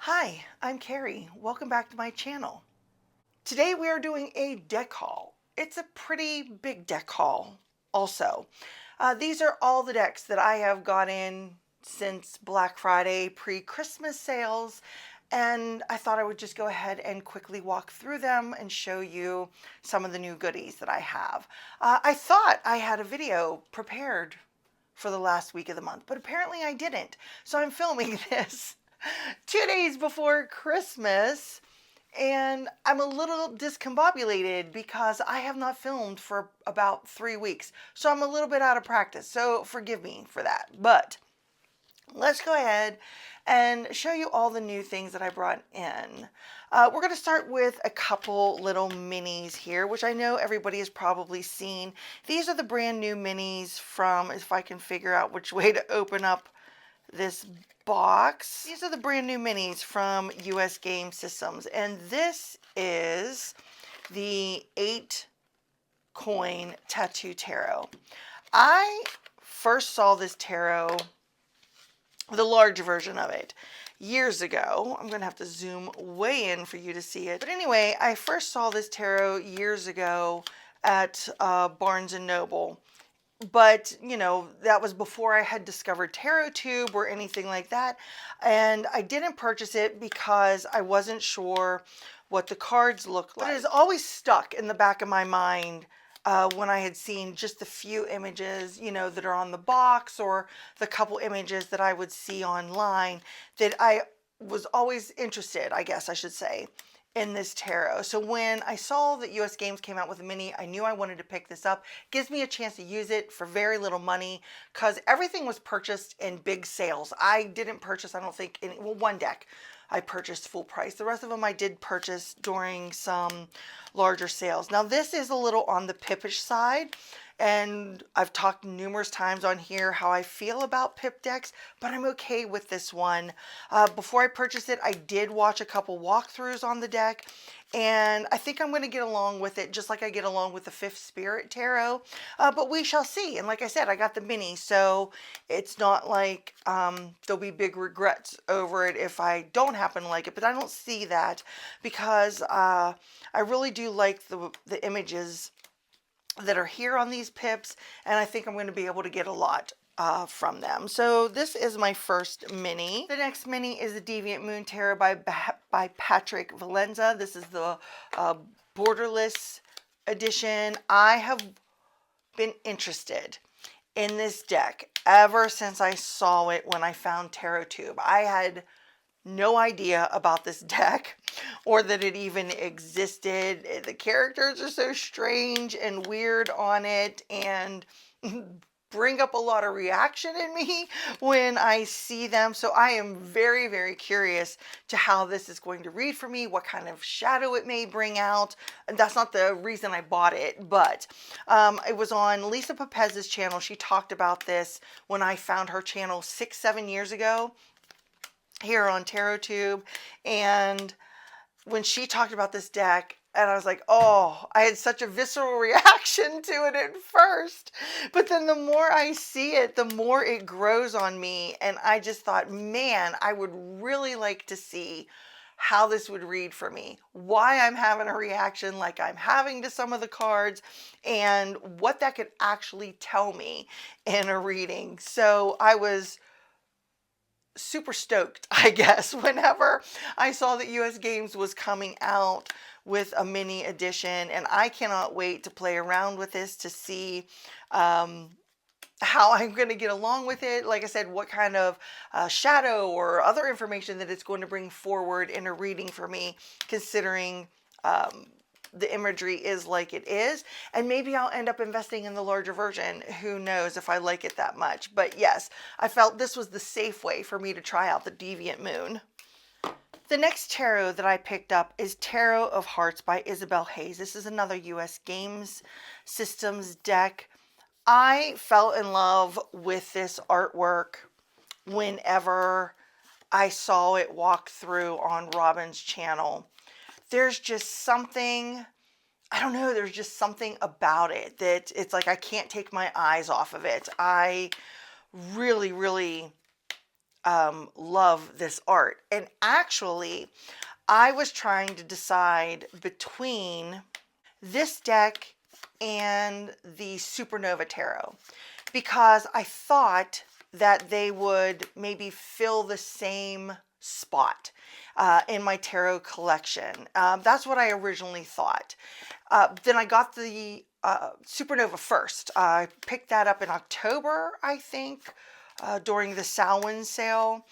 Hi, I'm Carrie. Welcome back to my channel. Today we are doing a deck haul. It's a pretty big deck haul also. These are all the decks that I have got in since Black Friday pre-Christmas sales, and I thought I would just go ahead and quickly walk through them and show you some of the new goodies that I have. I thought I had a video prepared for the last week of the month, but apparently I didn't. So I'm filming this 2 days before Christmas, and I'm a little discombobulated because I have not filmed for about 3 weeks. So I'm a little bit out of practice. So forgive me for that. But let's go ahead and show you all the new things that I brought in. We're going to start with a couple little minis here, which I know everybody has probably seen. These are the brand new minis from, if I can figure out which way to open up this box. These are the brand new minis from US Game Systems, and this is the 8-coin tattoo tarot. I first saw this tarot, the large version of it, years ago. I'm going to have to zoom way in for you to see it. But anyway, I first saw this tarot years ago at Barnes & Noble. But, you know, that was before I had discovered TarotTube or anything like that. And I didn't purchase it because I wasn't sure what the cards looked like. But it has always stuck in the back of my mind when I had seen just the few images, you know, that are on the box or the couple images that I would see online, that I was always interested, I guess I should say, in this tarot. So when I saw that US Games came out with a mini, I knew I wanted to pick this up. Gives me a chance to use it for very little money because everything was purchased in big sales. I didn't purchase, I don't think, any, well, one deck I purchased full price. The rest of them I did purchase during some larger sales. Now this is a little on the pippish side, and I've talked numerous times on here how I feel about pip decks, but I'm okay with this one. Before I purchased it, I did watch a couple walkthroughs on the deck, and I think I'm going to get along with it just like I get along with the Fifth Spirit Tarot, but we shall see. And like I said, I got the mini, so it's not like there'll be big regrets over it if I don't happen to like it, but I don't see that because I really do like the images that are here on these pips, and I think I'm going to be able to get a lot from them. So this is my first mini. The next mini is the Deviant Moon Tarot by Patrick Valenza. This is the borderless edition. I have been interested in this deck ever since I saw it when I found TarotTube. I had no idea about this deck or that it even existed. The characters are so strange and weird on it and bring up a lot of reaction in me when I see them. So I am very, very curious to how this is going to read for me, what kind of shadow it may bring out. And that's not the reason I bought it, but it was on Lisa Pepez's channel. She talked about this when I found her channel 6-7 years ago here on TarotTube, and when she talked about this deck, and I was like, oh, I had such a visceral reaction to it at first, but then the more I see it, the more it grows on me, and I just thought, man, I would really like to see how this would read for me, why I'm having a reaction like I'm having to some of the cards, and what that could actually tell me in a reading. So I was super stoked, I guess, whenever I saw that US Games was coming out with a mini edition, and I cannot wait to play around with this to see how I'm going to get along with it. Like I said, what kind of shadow or other information that it's going to bring forward in a reading for me, considering the imagery is like it is, and maybe I'll end up investing in the larger version. Who knows if I like it that much. But yes, I felt this was the safe way for me to try out the Deviant Moon. The next tarot that I picked up is Tarot of Hearts by Isabel Hayes. This is another US Games Systems deck. I fell in love with this artwork whenever I saw it walk through on Robin's channel. There's just something, I don't know, there's just something about it that it's like I can't take my eyes off of it. I really, really love this art. And actually, I was trying to decide between this deck and the Supernova Tarot because I thought that they would maybe fill the same spot in my tarot collection. That's what I originally thought. Then I got the Supernova first. I picked that up in October, I think, during the Samhain sale.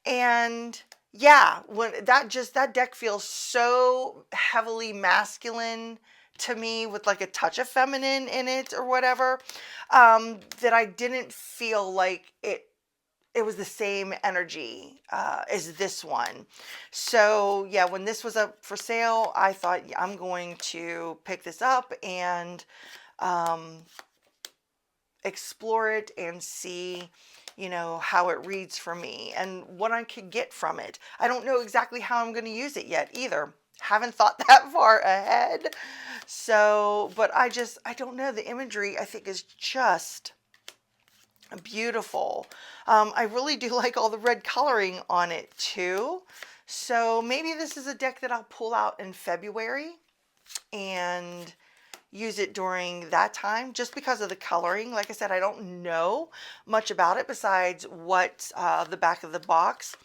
And yeah, when that deck feels so heavily masculine to me with like a touch of feminine in it or whatever, that I didn't feel like it was the same energy as this one. So yeah, when this was up for sale, I thought, yeah, I'm going to pick this up and explore it and see, you know, how it reads for me and what I could get from it. I don't know exactly how I'm going to use it yet either. Haven't thought that far ahead. So, but I don't know. The imagery I think is just beautiful. I really do like all the red coloring on it too. So maybe this is a deck that I'll pull out in February and use it during that time just because of the coloring. Like I said, I don't know much about it besides what the back of the box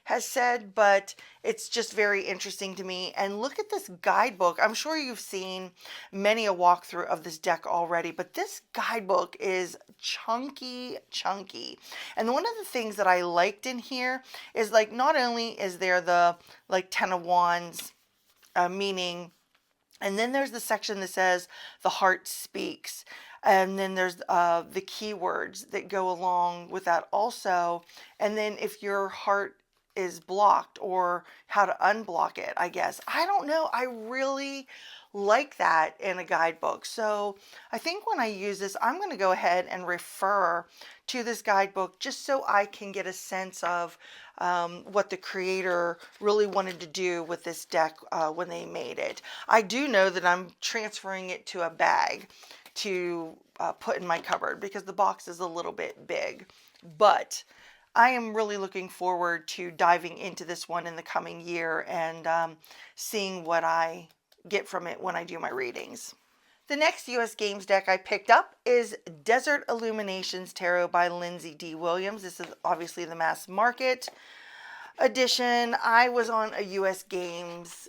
has said, but it's just very interesting to me. And look at this guidebook. I'm sure you've seen many a walkthrough of this deck already, but this guidebook is chunky. And one of the things that I liked in here is, like, not only is there the like 10 of Wands meaning, and then there's the section that says the heart speaks. And then there's the keywords that go along with that also. And then if your heart is blocked, or how to unblock it, I guess. I don't know. I really like that in a guidebook. So I think when I use this, I'm going to go ahead and refer to this guidebook just so I can get a sense of what the creator really wanted to do with this deck when they made it. I do know that I'm transferring it to a bag to put in my cupboard because the box is a little bit big, but I am really looking forward to diving into this one in the coming year and seeing what I get from it when I do my readings. The next US Games deck I picked up is Desert Illuminations Tarot by Lindsay D. Williams. This is obviously the mass market edition. I was on a US Games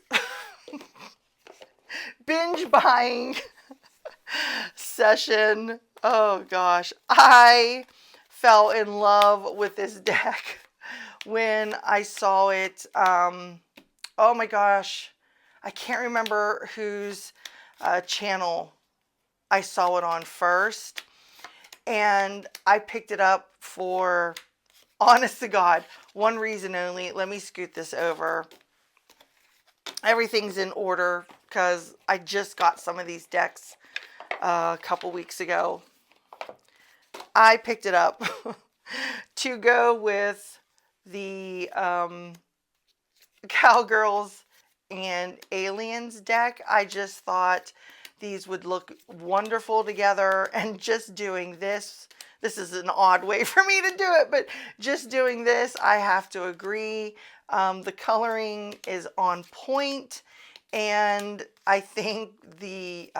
binge buying session. Oh gosh, I fell in love with this deck when I saw it. Oh my gosh, I can't remember whose channel I saw it on first, and I picked it up for, honest to God, one reason only. Let me scoot this over. Everything's in order because I just got some of these decks a couple weeks ago. I picked it up to go with the Cowgirls and Aliens deck. I just thought these would look wonderful together, and just doing this is an odd way for me to do it, but just doing this, I have to agree. The coloring is on point, and I think the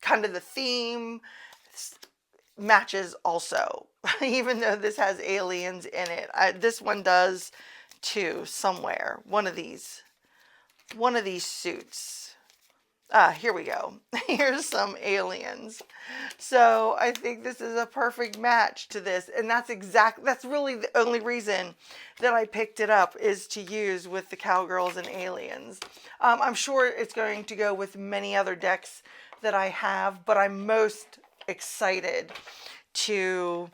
kind of the theme matches also, even though this has aliens in it. This one does too, somewhere. One of these suits. Here we go. Here's some aliens. So I think this is a perfect match to this, and that's really the only reason that I picked it up, is to use with the Cowgirls and Aliens. I'm sure it's going to go with many other decks that I have, but I'm most excited to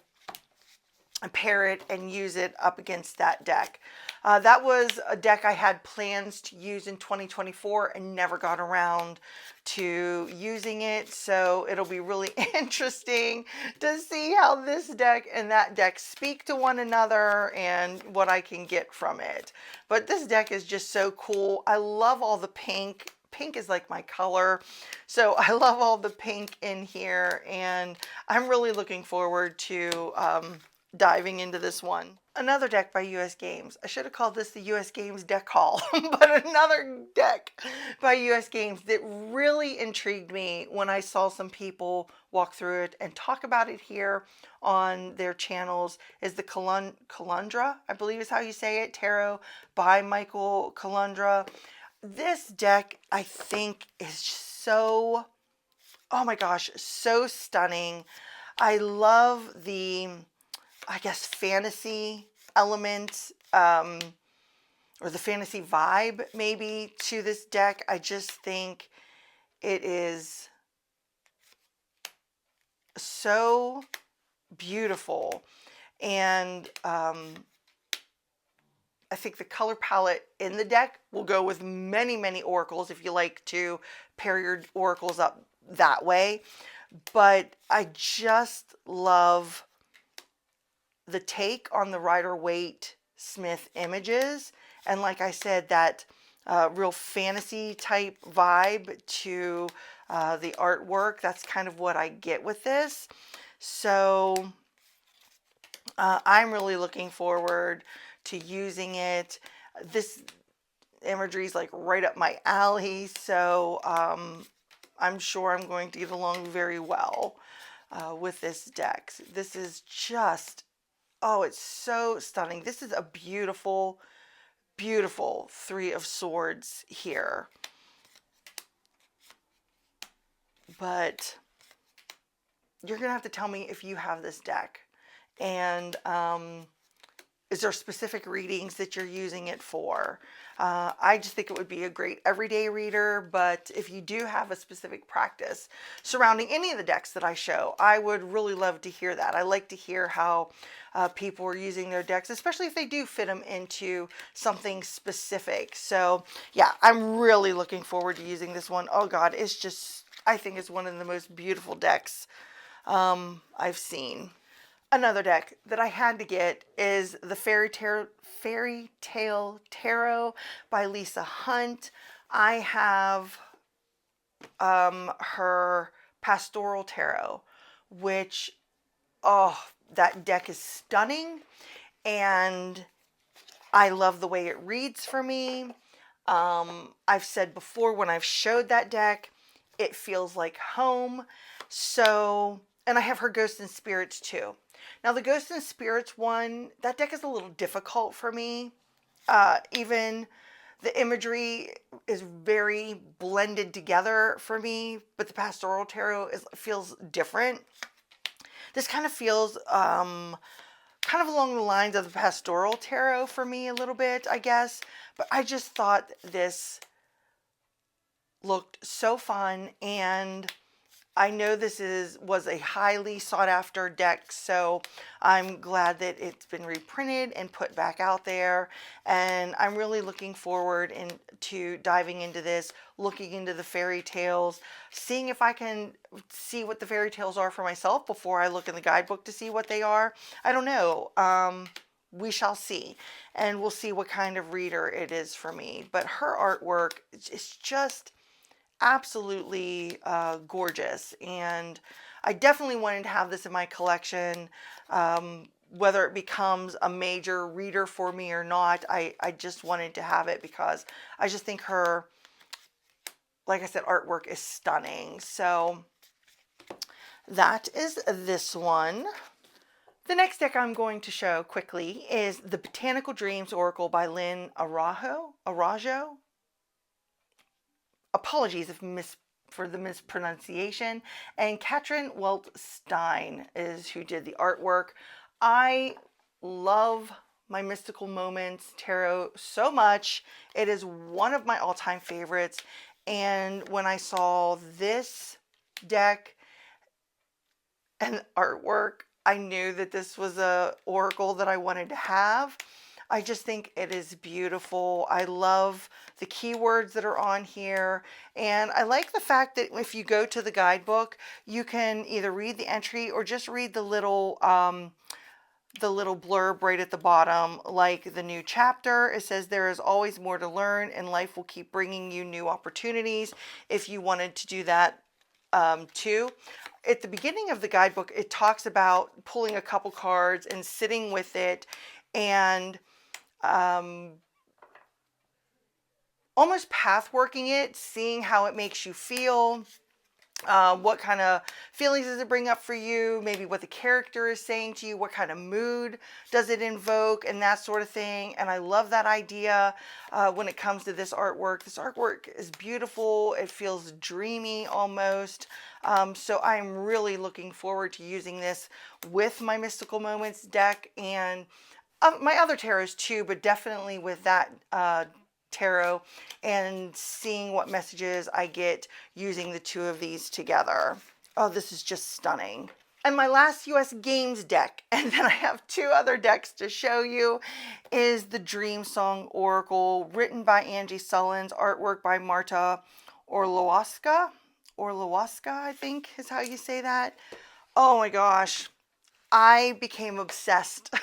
pair it and use it up against that deck. That was a deck I had plans to use in 2024 and never got around to using it, so it'll be really interesting to see how this deck and that deck speak to one another and what I can get from it. But this deck is just so cool. I love all the pink. Pink is like my color, so I love all the pink in here, and I'm really looking forward to diving into this one. Another deck by US Games. I should have called this the US Games deck haul, but another deck by US Games that really intrigued me when I saw some people walk through it and talk about it here on their channels is the Colandra, I believe is how you say it, tarot by Michael Colandra. This deck, I think, is so, oh my gosh, so stunning. I love the, I guess, fantasy element, or the fantasy vibe maybe to this deck. I just think it is so beautiful. And I think the color palette in the deck will go with many, many oracles if you like to pair your oracles up that way. But I just love the take on the Rider-Waite Smith images. And like I said, that real fantasy type vibe to the artwork. That's kind of what I get with this. So I'm really looking forward to using it. This imagery is like right up my alley, so I'm sure I'm going to get along very well with this deck. This is just, oh, it's so stunning. This is a beautiful, beautiful Three of Swords here. But you're going to have to tell me if you have this deck. And is there specific readings that you're using it for? I just think it would be a great everyday reader, but if you do have a specific practice surrounding any of the decks that I show, I would really love to hear that. I like to hear how people are using their decks, especially if they do fit them into something specific. So yeah, I'm really looking forward to using this one. Oh God, it's just, I think it's one of the most beautiful decks I've seen. Another deck that I had to get is the Fairy Tale Tarot by Lisa Hunt. I have her Pastoral Tarot, which, oh, that deck is stunning, and I love the way it reads for me. I've said before when I've showed that deck, it feels like home. So, and I have her Ghosts and Spirits too. Now the Ghosts and Spirits one, that deck is a little difficult for me. Even the imagery is very blended together for me, but the Pastoral Tarot feels different. This kind of feels kind of along the lines of the Pastoral Tarot for me a little bit, I guess. But I just thought this looked so fun, and I know this was a highly sought after deck, so I'm glad that it's been reprinted and put back out there. And I'm really looking forward to diving into this, looking into the fairy tales, seeing if I can see what the fairy tales are for myself before I look in the guidebook to see what they are. I don't know. We shall see, and we'll see what kind of reader it is for me. But her artwork is just absolutely gorgeous, and I definitely wanted to have this in my collection. Whether it becomes a major reader for me or not, I just wanted to have it because I just think her, like I said, artwork is stunning. So that is this one. The next deck I'm going to show quickly is the Botanical Dreams Oracle by Lynn Arajo. Apologies for the mispronunciation. And Katrin Weltstein is who did the artwork. I love my Mystical Moments tarot so much. It is one of my all-time favorites. And when I saw this deck and artwork, I knew that this was a oracle that I wanted to have. I just think it is beautiful. I love the keywords that are on here. And I like the fact that if you go to the guidebook, you can either read the entry or just read the little blurb right at the bottom, like the new chapter. It says there is always more to learn and life will keep bringing you new opportunities. If you wanted to do that too. At the beginning of the guidebook, it talks about pulling a couple cards and sitting with it and almost path working it, seeing how it makes you feel. What kind of feelings does it bring up for you? Maybe what the character is saying to you, what kind of mood does it invoke, and that sort of thing. And I love that idea when it comes to this artwork. This artwork is beautiful. It feels dreamy almost. So I'm really looking forward to using this with my Mystical Moments deck and my other tarots too, but definitely with that tarot, and seeing what messages I get using the two of these together. Oh, this is just stunning. And my last US Games deck, and then I have two other decks to show you, is the Dream Song Oracle, written by Angie Sullins, artwork by Marta Orlowska, I think is how you say that. Oh my gosh, I became obsessed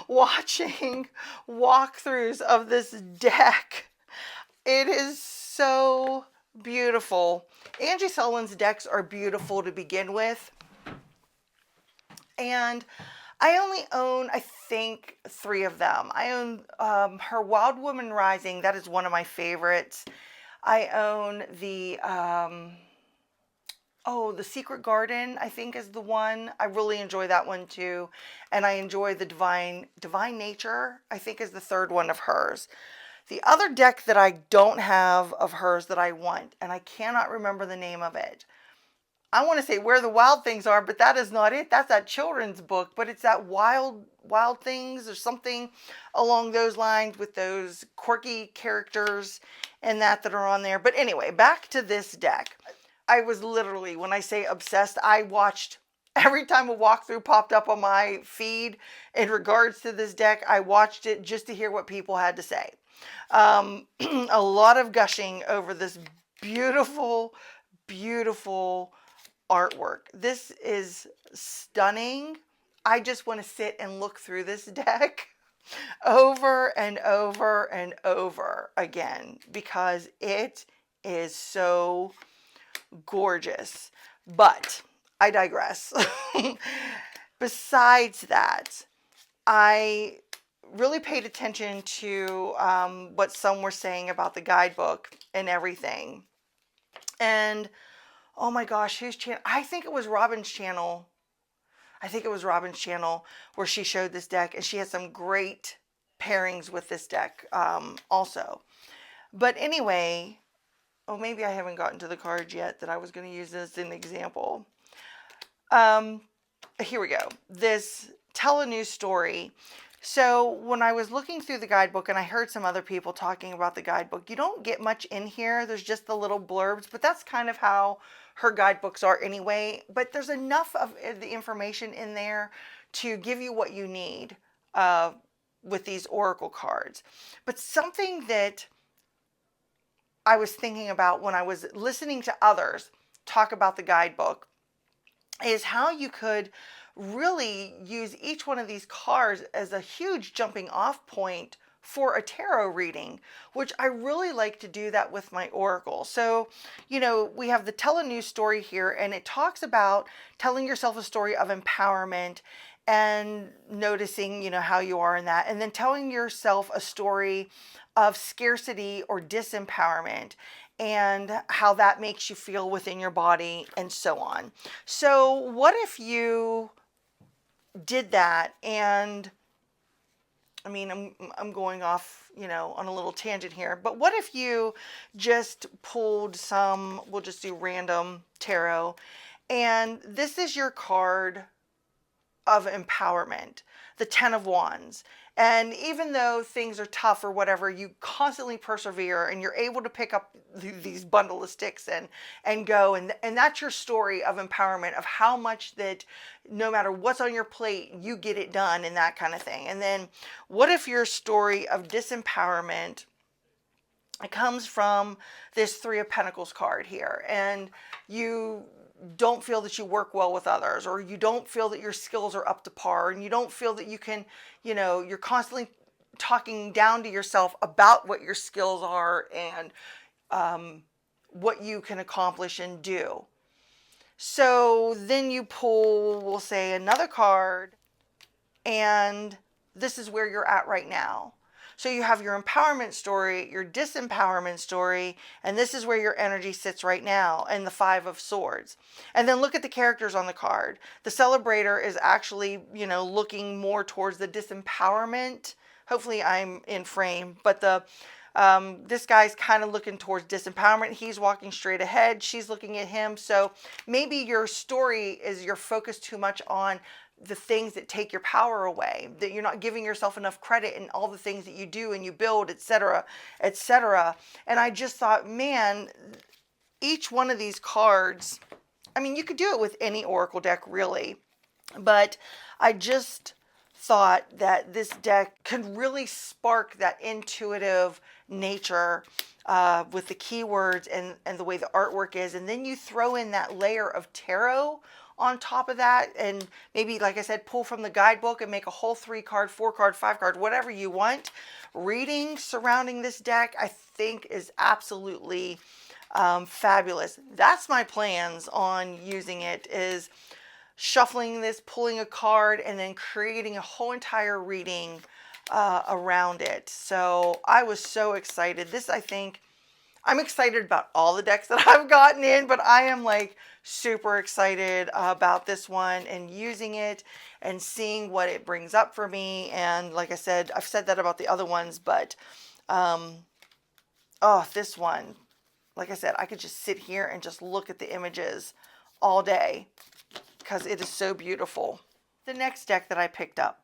watching walkthroughs of this deck. It is so beautiful. Angie Sullins decks are beautiful to begin with, and I only own, I think, 3 of them. I own her Wild Woman Rising. That is one of my favorites. I own the the Secret Garden, I think, is the one. I really enjoy that one too. And I enjoy the Divine Nature, I think, is the third one of hers. The other deck that I don't have of hers that I want, and I cannot remember the name of it. I want to say Where the Wild Things Are, but that is not it. That's that children's book, but it's that Wild Things or something along those lines with those quirky characters and that are on there. But anyway, back to this deck. I was literally, when I say obsessed, I watched every time a walkthrough popped up on my feed in regards to this deck. I watched it just to hear what people had to say. A lot of gushing over this beautiful, beautiful artwork. This is stunning. I just want to sit and look through this deck over and over and over again because it is so gorgeous. But I digress. Besides that, I really paid attention to what some were saying about the guidebook and everything. And oh my gosh, whose channel? I think it was Robin's channel. Where she showed this deck, and she had some great pairings with this deck also. But anyway, oh, maybe I haven't gotten to the cards yet that I was going to use as an example. Here we go. This Tell a New Story. So when I was looking through the guidebook, and I heard some other people talking about the guidebook, you don't get much in here. There's just the little blurbs, but that's kind of how her guidebooks are anyway. But there's enough of the information in there to give you what you need with these oracle cards. But something that I was thinking about when I was listening to others talk about the guidebook is how you could really use each one of these cards as a huge jumping off point for a tarot reading, which I really like to do that with my oracle. So, you know, we have the Tell a New Story here, and it talks about telling yourself a story of empowerment and noticing, you know, how you are in that, and then telling yourself a story of scarcity or disempowerment and how that makes you feel within your body and so on. So what if you did that? And I mean, I'm going off, you know, on a little tangent here, but what if you just pulled some, we'll just do random tarot, and this is your card of empowerment, the 10 of Wands. And even though things are tough or whatever, you constantly persevere and you're able to pick up these bundle of sticks and go. And that's your story of empowerment, of how much that no matter what's on your plate, you get it done and that kind of thing. And then what if your story of disempowerment, it comes from this 3 of Pentacles card here, and you don't feel that you work well with others, or you don't feel that your skills are up to par, and you don't feel that you can, you know, you're constantly talking down to yourself about what your skills are and what you can accomplish and do. So then you pull, we'll say, another card, and this is where you're at right now. So you have your empowerment story, your disempowerment story, and this is where your energy sits right now, and the Five of Swords. And then look at the characters on the card. The Celebrator is actually, you know, looking more towards the disempowerment. Hopefully I'm in frame, but this guy's kind of looking towards disempowerment. He's walking straight ahead. She's looking at him. So maybe your story is you're focused too much on the things that take your power away, that you're not giving yourself enough credit in all the things that you do and you build, etc., etc. And I just thought, man, each one of these cards, I mean, you could do it with any oracle deck really, but I just thought that this deck could really spark that intuitive nature with the keywords and the way the artwork is. And then you throw in that layer of tarot on top of that, and maybe, like I said, pull from the guidebook and make a whole 3-card, 4-card, 5-card, whatever you want. Reading surrounding this deck, I think, is absolutely fabulous. That's my plans on using it, is shuffling this, pulling a card, and then creating a whole entire reading around it. So I was so excited. This, I think, I'm excited about all the decks that I've gotten in, but I am like super excited about this one and using it and seeing what it brings up for me. And like I said, I've said that about the other ones, but oh, this one, like I said, I could just sit here and just look at the images all day because it is so beautiful. The next deck that I picked up,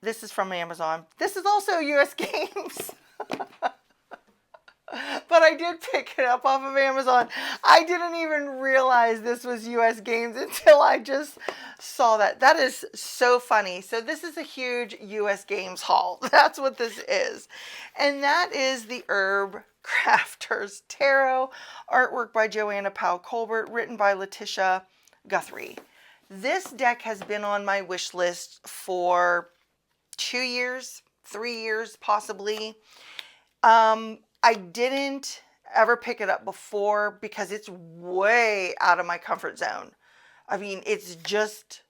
this is from Amazon. This is also US Games. But I did pick it up off of Amazon. I didn't even realize this was US Games until I just saw that. That is so funny. So this is a huge US Games haul. That's what this is. And that is the Herb Crafters Tarot, artwork by Joanna Powell Colbert, written by Letitia Guthrie. This deck has been on my wish list for 2 years, 3 years possibly. I didn't ever pick it up before because it's way out of my comfort zone. I mean, it's just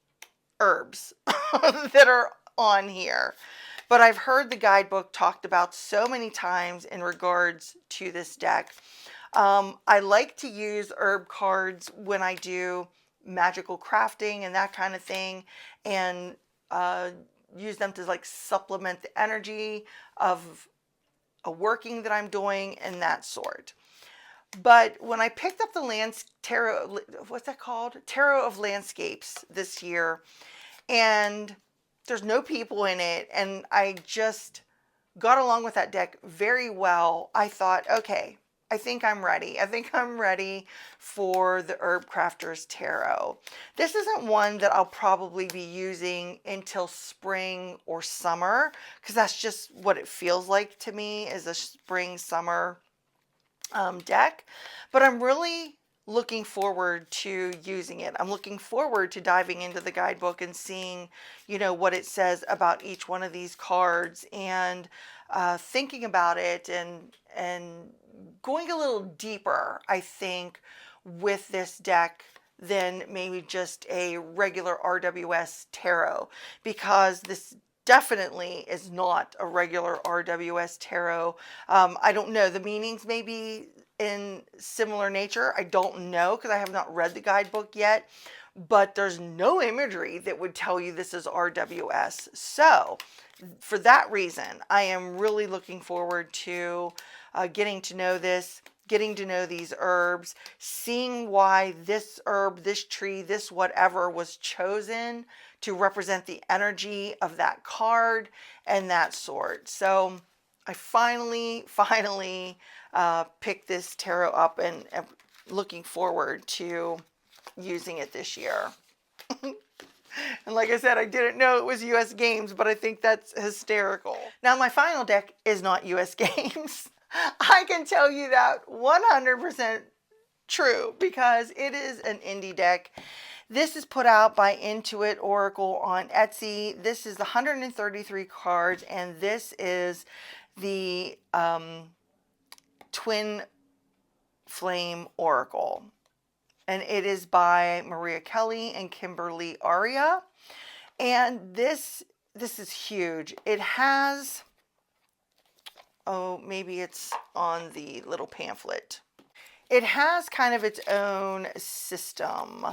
herbs that are on here. But I've heard the guidebook talked about so many times in regards to this deck. I like to use herb cards when I do magical crafting and that kind of thing, and use them to like supplement the energy of a working that I'm doing and that sort. But when I picked up the tarot, what's that called? Tarot of Landscapes this year, and there's no people in it, and I just got along with that deck very well. I thought, okay, I think I'm ready. I think I'm ready for the Herb Crafters Tarot. This isn't one that I'll probably be using until spring or summer, because that's just what it feels like to me, is a spring summer deck. But I'm really looking forward to using it. I'm looking forward to diving into the guidebook and seeing, you know, what it says about each one of these cards, and thinking about it and going a little deeper, I think, with this deck than maybe just a regular RWS tarot, because this definitely is not a regular RWS tarot. I don't know, the meanings may be in similar nature. I don't know, because I have not read the guidebook yet, but there's no imagery that would tell you this is RWS. So for that reason, I am really looking forward to getting to know this, getting to know these herbs, seeing why this herb, this tree, this whatever was chosen to represent the energy of that card and that sort. So I finally picked this tarot up, and am looking forward to using it this year. And like I said, I didn't know it was US Games, but I think that's hysterical. Now, my final deck is not US Games. I can tell you that 100% true, because it is an indie deck. This is put out by Intuit Oracle on Etsy. This is 133 cards, and this is the Twin Flame Oracle. And it is by Maria Kelly and Kimberly Aria. And this this is huge. It has, oh, maybe it's on the little pamphlet. It has kind of its own system.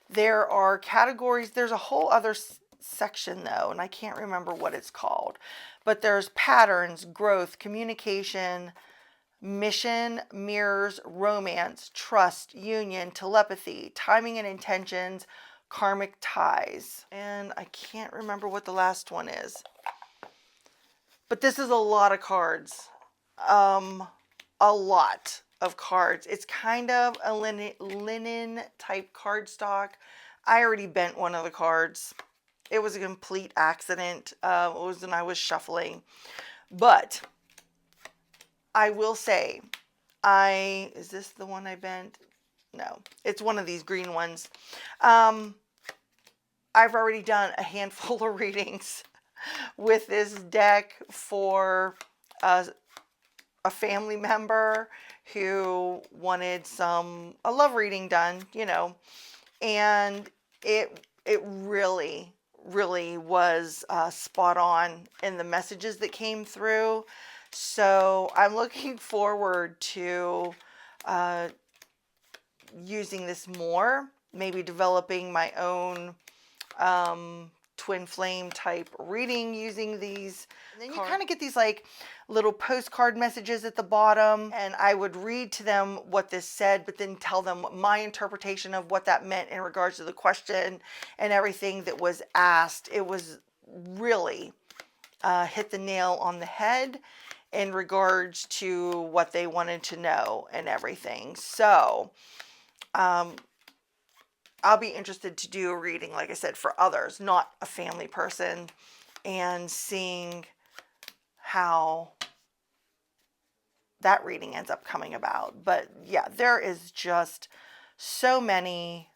There are categories. There's a whole other section though, and I can't remember what it's called. But there's patterns, growth, communication, mission, mirrors, romance, trust, union, telepathy, timing and intentions, karmic ties. And I can't remember what the last one is. But this is a lot of cards. A lot of cards. It's kind of a linen type cardstock. I already bent one of the cards. It was a complete accident. It was when I was shuffling. But I will say, is this the one I bent? No, it's one of these green ones. I've already done a handful of readings with this deck for a family member who wanted a love reading done, you know, and it really was spot on in the messages that came through. So I'm looking forward to using this more, maybe developing my own twin flame type reading using these. And then you kind of get these like little postcard messages at the bottom, and I would read to them what this said, but then tell them my interpretation of what that meant in regards to the question and everything that was asked. It was really hit the nail on the head in regards to what they wanted to know and everything. So I'll be interested to do a reading, like I said, for others, not a family person, and seeing how that reading ends up coming about. But yeah, there is just so many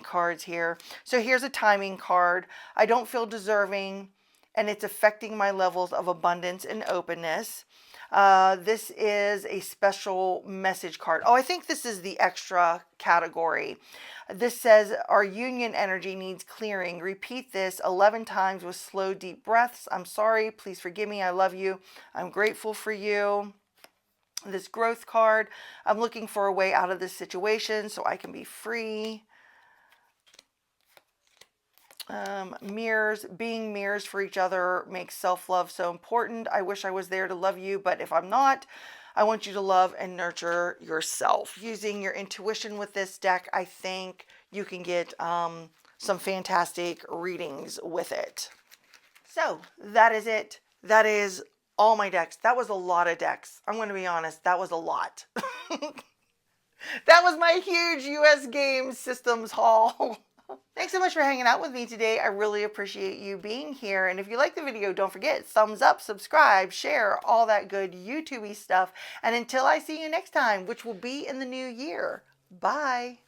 cards here. So here's a timing card. I don't feel deserving, and it's affecting my levels of abundance and openness. This is a special message card. Oh, I think this is the extra category. This says, our union energy needs clearing. Repeat this 11 times with slow, deep breaths. I'm sorry. Please forgive me. I love you. I'm grateful for you. This growth card. I'm looking for a way out of this situation so I can be free. Mirrors, being mirrors for each other makes self-love so important. I wish I was there to love you, but if I'm not, I want you to love and nurture yourself. Using your intuition with this deck, I think you can get some fantastic readings with it. So that is it. That is all my decks. That was a lot of decks. I'm going to be honest. That was a lot. That was my huge US Games Systems haul. Thanks so much for hanging out with me today. I really appreciate you being here. And if you like the video, don't forget, thumbs up, subscribe, share, all that good YouTube-y stuff. And until I see you next time, which will be in the new year, bye.